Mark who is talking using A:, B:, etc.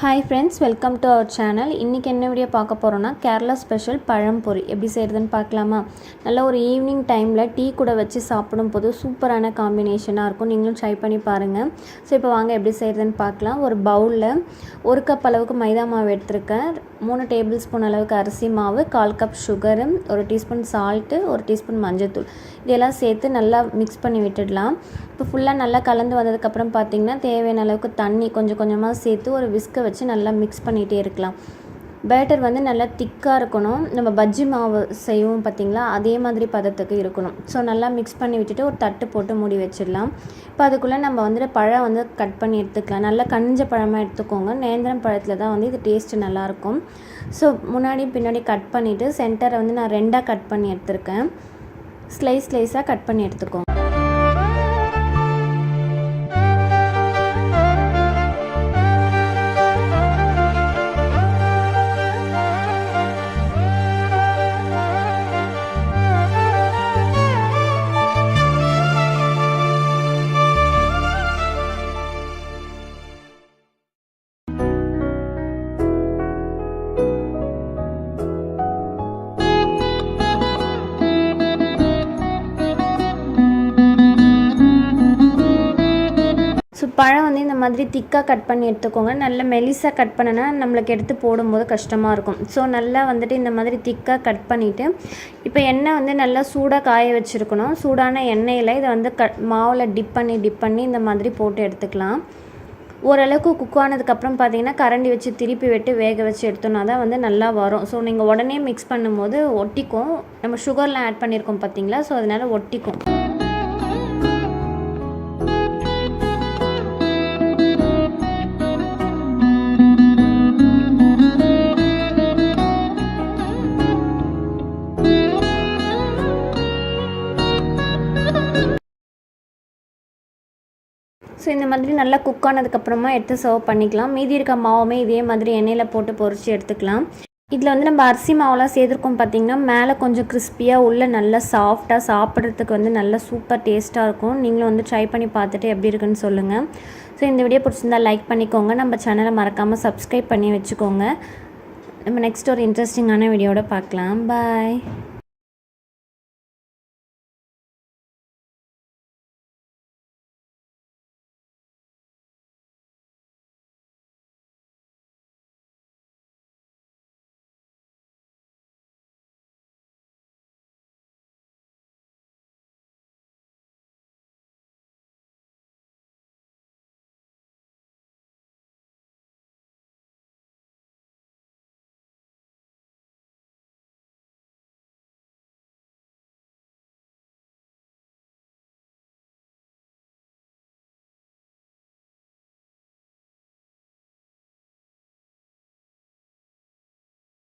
A: Hi friends, welcome to our channel. இன்னைக்கு என்ன video பார்க்க போறோம்னா கேரளா ஸ்பெஷல் பழம்பொரி எப்படி செய்யறதுன்னு பார்க்கலாமா. நல்ல ஒரு ஈவினிங் டைம்ல டீ கூட வச்சு சாப்பிடும்போது சூப்பரான காம்பினேஷனா இருக்கும். நீங்களும் ட்ரை பண்ணி பாருங்க. சோ இப்போ வாங்க எப்படி செய்யறதுன்னு பார்க்கலாம். ஒரு பவுல்ல 1 கப் அளவுக்கு மைதா மாவு எடுத்துர்க்கேன். 3 டேபிள் ஸ்பூன் அளவுக்கு அரிசி மாவு, 1/4 cup sugar, 1 teaspoon salt, 1 teaspoon மஞ்சள்தூள் இதெல்லாம் சேர்த்து நல்லா மிக்ஸ் பண்ணி விட்டுடலாம். இப்போ ஃபுல்லா நல்லா கலந்து வந்ததுக்கு அப்புறம் பாத்தீங்கன்னா தேவையான அளவுக்கு தண்ணி கொஞ்சம் கொஞ்சமா சேர்த்து ஒரு விஸ்க் வச்சு நல்லா மிக்ஸ் பண்ணிட்டே இருக்கலாம். பேட்டர் வந்து நல்லா திக்கா இருக்கணும். நம்ம பஜ்ஜி மாவு செய்வோம் பாத்தீங்களா, அதே மாதிரி பதத்துக்கு இருக்கணும். சோ நல்லா மிக்ஸ் பண்ணி விட்டுட்டு ஒரு தட்டு போட்டு மூடி வச்சிடலாம். இப்போ அதுக்குள்ள நம்ம வந்து பழம் வந்து கட் பண்ணி எடுத்துக்கலாம். நல்லா கனிஞ்ச பழமா எடுத்துக்கோங்க. நேந்திரம் பழத்துல தான் வந்து இது டேஸ்ட் நல்லா இருக்கும். சோ முன்னாடி பின்னாடி கட் பண்ணிட்டு சென்டரை வந்து நான் ரெண்டா கட் பண்ணி எடுத்துர்க்கேன். ஸ்லைஸா கட் பண்ணி எடுத்துக்கோங்க. பழம் வந்து இந்த மாதிரி திக்காக கட் பண்ணி எடுத்துக்கோங்க. நல்ல மெலிசாக கட் பண்ணனா நம்மளுக்கு எடுத்து போடும்போது கஷ்டமாக இருக்கும். ஸோ நல்லா வந்துட்டு இந்த மாதிரி திக்காக கட் பண்ணிவிட்டு இப்போ எண்ணெய் வந்து நல்லா சூடாக காய வச்சுருக்கணும். சூடான எண்ணெயில் இதை வந்து மாவில் டிப் பண்ணி இந்த மாதிரி போட்டு எடுத்துக்கலாம். ஓரளவுக்கு குக் ஆனதுக்கப்புறம் பார்த்தீங்கன்னா கரண்டி வச்சு திருப்பி விட்டு வேக வச்சு எடுத்தோன்னா தான் வந்து நல்லா வரும். ஸோ நீங்கள் உடனே மிக்ஸ் பண்ணும்போது ஒட்டிக்கும். நம்ம சுகர்லாம் ஆட் பண்ணியிருக்கோம் பார்த்தீங்களா, ஸோ அதனால் ஒட்டிக்கும். ஸோ இந்த மாதிரி நல்லா குக் ஆனதுக்கப்புறமா எடுத்து சர்வ் பண்ணிக்கலாம். மீதி இருக்க மாவுமே இதே மாதிரி எண்ணெயில் போட்டு பொரித்து எடுத்துக்கலாம். இதில் வந்து நம்ம அரிசி மாவுலாம் சேர்த்துருக்கோம் பார்த்திங்கன்னா மேலே கொஞ்சம் கிறிஸ்பியாக உள்ளே நல்லா சாஃப்டாக சாப்பிட்றதுக்கு வந்து நல்லா சூப்பர் டேஸ்ட்டாக இருக்கும். நீங்களும் வந்து ட்ரை பண்ணி பார்த்துட்டு எப்படி இருக்குன்னு சொல்லுங்கள். ஸோ இந்த வீடியோ பிடிச்சிருந்தா லைக் பண்ணிக்கோங்க. நம்ம சேனலை மறக்காமல் சப்ஸ்கிரைப் பண்ணி வச்சுக்கோங்க. நம்ம நெக்ஸ்ட் ஒரு இன்ட்ரெஸ்டிங்கான வீடியோட பார்க்கலாம். பாய்.